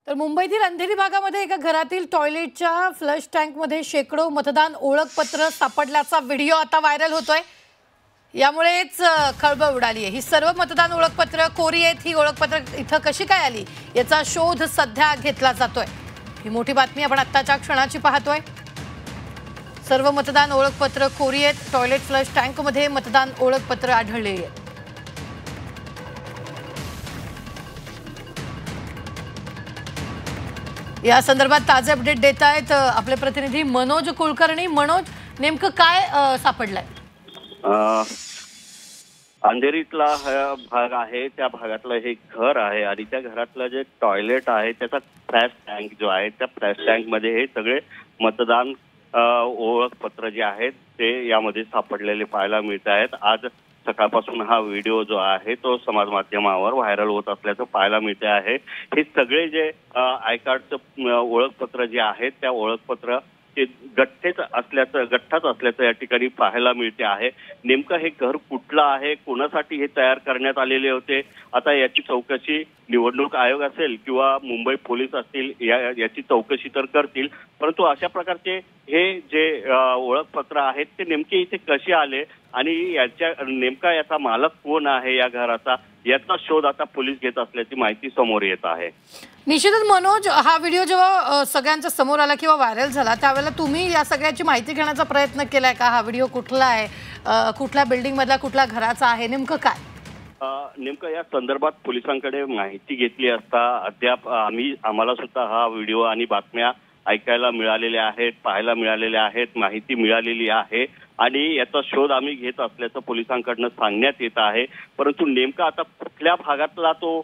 तर मुंबईतील अंधेरी भागामध्ये एका घरातील टॉयलेटच्या फ्लश टँकमध्ये शेकडो मतदान ओळखपत्र सापडल्याचा व्हिडिओ आता व्हायरल होतोय। यामुळेच खळबळ उडाली आहे। ही सर्व मतदान ओळखपत्र कोरी आहेत। ही ओळखपत्र इथं कशी काय आली याचा शोध सध्या घेतला जातोय। ही मोठी बातमी आपण आत्ताच्या क्षणाची पाहतोय। सर्व मतदान ओळखपत्र कोरी आहेत। टॉयलेट फ्लश टँकमध्ये मतदान ओळखपत्र आढळले आहेत। या संदर्भात ताजे अपडेट देत आहेत आपले प्रतिनिधी मनोज कुलकर्णी। मनोज, नेमकं काय सापडलंय? अंधेरीतला हा भाग आहे, त्या भागातलं हे घर आहे आणि त्या घरातलं जे टॉयलेट आहे त्याचा फ्लॅश टँक जो आहे त्या फ्लॅश टँक मध्ये हे सगळे मतदान ओळखपत्र जे आहेत ते यामध्ये सापडलेले पाहायला मिळत आहेत। आज सकाळपासून हा व्हिडिओ जो आहे तो समाज माध्यमावर व्हायरल होत असल्याचं पाहायला मिळते आहे। हे सगळे जे आय कार्डचं ओळखपत्र जे आहेत त्या ओळखपत्र ते गठ्ठाच असल्याचं या ठिकाणी पाहायला मिळते आहे। नेमकं हे घर कुठलं आहे, कोणासाठी हे तयार करण्यात आलेले होते, आता याची चौकशी निवडणूक आयोग असेल किंवा मुंबई पोलीस असतील याची चौकशी तर करतील। परंतु अशा प्रकारचे हे जे ओळखपत्र आहेत ते नेमके इथे कसे आले आणि नेमका याचा मालक कोण आहे या घराचा, याचा शोध आता पोलीस घेत असल्याची माहिती समोर येत आहे। निश्चितच मनोज, हा व्हिडिओ जेव्हा सगळ्यांच्या समोर आला किंवा व्हायरल झाला त्यावेळेला तुम्ही या सगळ्याची माहिती घेण्याचा प्रयत्न केलाय का? हा व्हिडिओ कुठला आहे, कुठल्या बिल्डिंग मधला, कुठल्या घराचा आहे, नेमकं काय? नेमकं या संदर्भात पोलिसांकडे माहिती घेतली असता अद्याप आम्हाला सुद्धा हा व्हिडिओ आणि बातम्या ऐकायला मिळालेल्या आहेत, पाहायला मिळालेल्या आहेत, माहिती मिळालेली आहे आणि याचा शोध आम्ही घेत असल्याचं पोलिसांकडनं सांगण्यात येत आहे। परंतु नेमका आता कुठल्या भागातला तो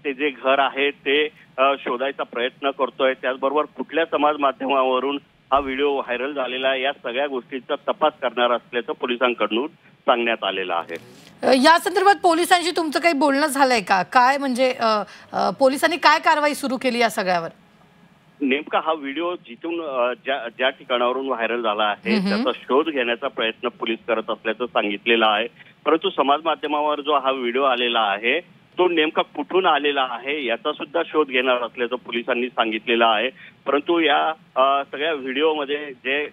ते जे घर आहे ते शोधायचा प्रयत्न करतोय, त्याचबरोबर कुठल्या समाज माध्यमावरून हा व्हिडिओ व्हायरल झालेला आहे, या सगळ्या गोष्टींचा तपास करणार असल्याचं पोलिसांकडून सांगण्यात आलेलं आहे। या संदर्भात पोलिसांशी तुमचं काही बोलणं झालंय का? काय म्हणजे पोलिसांनी काय कारवाई सुरू केली या सगळ्यावर? नेमका हा व्हिडिओ जिथून ज्या ठिकाणावरून व्हायरल झाला आहे त्याचा शोध घेण्याचा प्रयत्न पोलीस करत असल्याचं सांगितलेलं आहे। परंतु समाज माध्यमावर जो हा व्हिडिओ आलेला आहे तो नेमका कुठून आलेला आहे याचा सुद्धा शोध घेणार असल्याचं पोलिसांनी सांगितलेलं आहे। परंतु या सगळ्या व्हिडिओमध्ये जे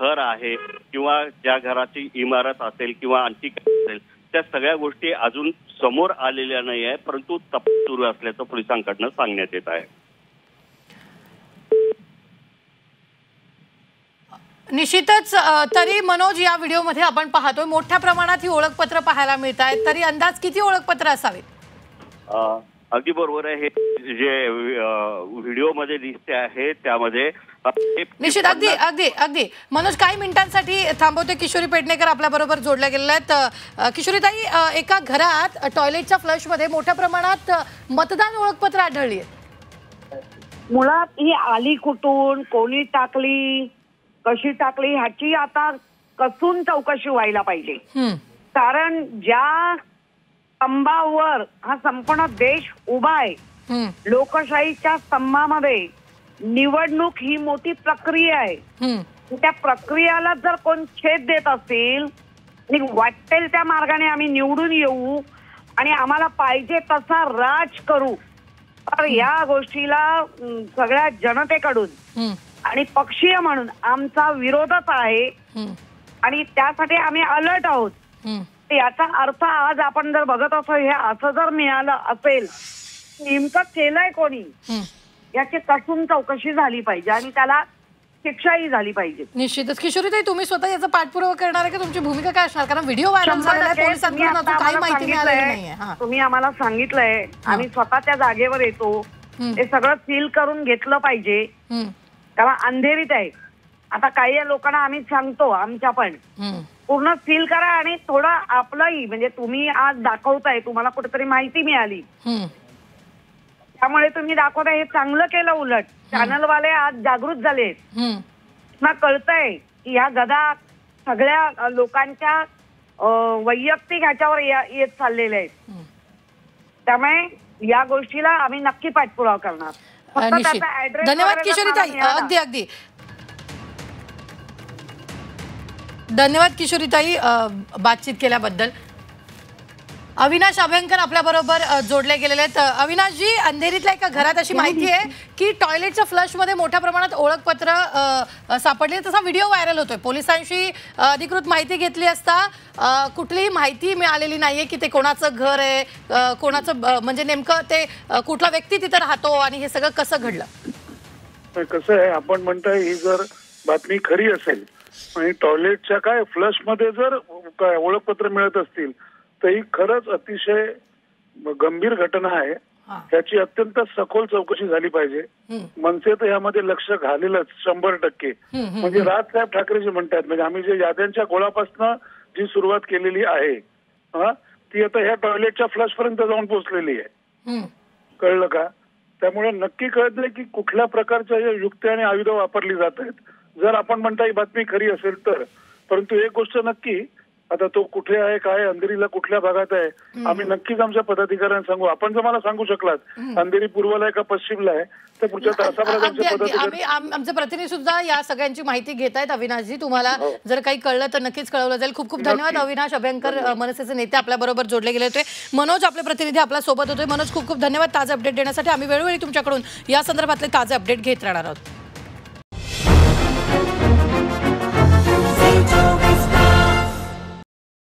घर आहे किंवा ज्या घराची इमारत असेल किंवा आणखी काय असेल त्या सगळ्या गोष्टी अजून समोर आलेल्या नाही आहे, परंतु तपास सुरू असल्याचं पोलिसांकडनं सांगण्यात येत आहे। निश्चितच तरी मनोज, या व्हिडिओमध्ये आपण पाहतोय मोठ्या प्रमाणात ही ओळखपत्र पाहायला मिळत आहेत, तरी अंदाज किती ओळखपत्र असावेत? अगदी बरोबर आहे। हे जे व्हिडिओ मध्ये दिसते आहे त्यामध्ये निश्चित अगदी अगदी अगदी मनोज, काही मिनिटांसाठी थांबवते। किशोरी पेडणेकर आपल्या बरोबर जोडल्या गेलेल्या आहेत। किशोरीताई, एका घरात टॉयलेटच्या फ्लश मध्ये मोठ्या प्रमाणात मतदान ओळखपत्र आढळली आहेत। मुळात ही आली कुठून, कोणी टाकली, कशी टाकली ह्याची आता कसून चौकशी व्हायला पाहिजे। कारण ज्या स्तंभावर हा संपूर्ण देश उभा आहे, लोकशाहीच्या स्तंभामध्ये निवडणूक ही मोठी प्रक्रिया आहे। त्या प्रक्रियाला जर कोण छेद देत असतील आणि वाटेल त्या मार्गाने आम्ही निवडून येऊ आणि आम्हाला पाहिजे तसा राज करू, तर या गोष्टीला सगळ्या जनतेकडून आणि पक्षीय म्हणून आमचा विरोधच आहे आणि त्यासाठी आम्ही अलर्ट आहोत। याचा अर्थ आज आपण जर बघत असो हे असं जर मिळालं असेल, नेमकं केलंय कोणी याची कसून चौकशी झाली पाहिजे आणि त्याला शिक्षाही झाली पाहिजे। निश्चितच किशोरीताई, तुम्ही स्वतः याचा पाठपुरावा करणार आहे की तुमची भूमिका काय असणार? कारण व्हिडिओ व्हायरल झालेला आहे, पोलिसांकडून अजून काही माहिती मिळालेली नाहीये। तुम्ही आम्हाला सांगितलंय, आम्ही स्वतः त्या जागेवर येतो, हे सगळं सील करून घेतलं पाहिजे कारण अंधेरीत आहे। आता काही लोकांना आम्ही सांगतो आमच्या पण पूर्ण सील करा आणि थोडं आपलंही म्हणजे तुम्ही आज दाखवताय, तुम्हाला कुठेतरी माहिती मिळाली त्यामुळे तुम्ही दाखवताय, हे चांगलं केलं। उलट चॅनलवाले आज जागृत झाले, ना कळतंय की ह्या गदा सगळ्या लोकांच्या वैयक्तिक ह्याच्यावर येत चाललेले आहेत। त्यामुळे या गोष्टीला आम्ही नक्की पाठपुरावा करणार। धन्यवाद किशोरीताई, अगदी अगदी धन्यवाद किशोरीताई बातचीत केल्याबद्दल। अविनाश अभ्यंकर आपल्या बरोबर जोडले गेलेले आहेत. अविनाशजी, अंधेरीतल्या एका घरात अशी माहिती आहे की टॉयलेटच्या फ्लशमध्ये मोठ्या प्रमाणात ओळखपत्र सापडले, तसा व्हिडिओ व्हायरल होतोय. पोलिसांशी अधिकृत माहिती घेतली असता कुठलीही माहिती मिळालेली नाहीये की ते कोणाचं घर आहे, कोणाचं म्हणजे नेमकं ते कुठला व्यक्ती तिथे राहतो आणि हे सगळं कसं घडलं. कसं आहे, आपण म्हणताय ही जर बातमी खरी असेल आणि टॉयलेटच्या काय फ्लशमध्ये जर काय ओळखपत्र मिळत असतील तर ही खरंच अतिशय गंभीर घटना आहे. त्याची अत्यंत सखोल चौकशी झाली पाहिजे. मनसे तर यामध्ये लक्ष घालेलच 100%. म्हणजे राजसाहेब ठाकरे जे म्हणतात, म्हणजे आम्ही जे याद्यांच्या गोळापासून जी सुरुवात केलेली आहे ती आता ह्या टॉयलेटच्या फ्लश पर्यंत जाऊन पोहोचलेली आहे. कळलं का? त्यामुळे नक्की कळत नाही की कुठल्या प्रकारच्या युक्त्या आणि आयुध वापरली जात आहेत. जर आपण म्हणता ही बातमी खरी असेल तर. परंतु एक गोष्ट नक्की, आता तो कुठे आहे, काय, अंधेरीला कुठल्या भागात आहे, आम्ही नक्कीच आमच्या पदाधिकाऱ्यांना सांगू. आपण जर मला सांगू शकलात अंधेरी पूर्वला आहे का पश्चिमला आहे तर पुढच्या तासाभरात आमचे पदाधिकारी, आमचे प्रतिनिधी सुद्धा या सगळ्यांची माहिती घेत आहेत. अविनाशजी, तुम्हाला जर काही कळलं तर नक्कीच कळवलं जाईल. खूप खूप धन्यवाद. अविनाश अभ्यंकर, मनसेचे नेते, आपल्या बरोबर जोडले गेले होते. मनोज, आपले प्रतिनिधी आपल्या सोबत होते. मनोज, खूप खूप धन्यवाद ताजे अपडेट देण्यासाठी. आम्ही वेळोवेळी तुमच्याकडून या संदर्भातले ताजे अपडेट घेत राहणार आहोत.